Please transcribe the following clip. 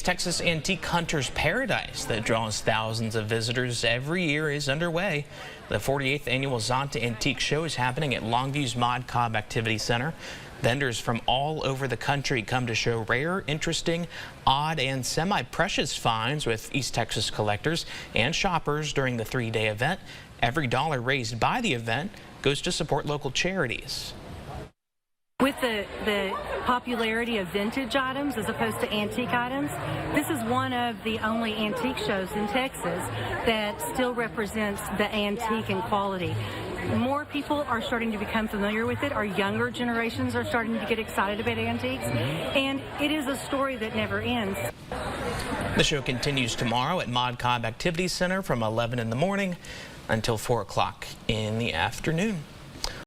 Texas Antique Hunters Paradise that draws thousands of visitors every year is underway. The 48th annual Zonta Antiques Show is happening at Longview's Maude Cobb Activity Center. Vendors from all over the country come to show rare, interesting, odd, and semi-precious finds with East Texas collectors and shoppers during the three-day event. Every dollar raised by the event goes to support local charities. With the popularity of vintage items as opposed to antique items, this is one of the only antique shows in Texas that still represents the antique and quality. More people are starting to become familiar with it. Our younger generations are starting to get excited about antiques, and it is a story that never ends. The show continues tomorrow at Maude Cobb Activity Center from 11 in the morning until 4 o'clock in the afternoon.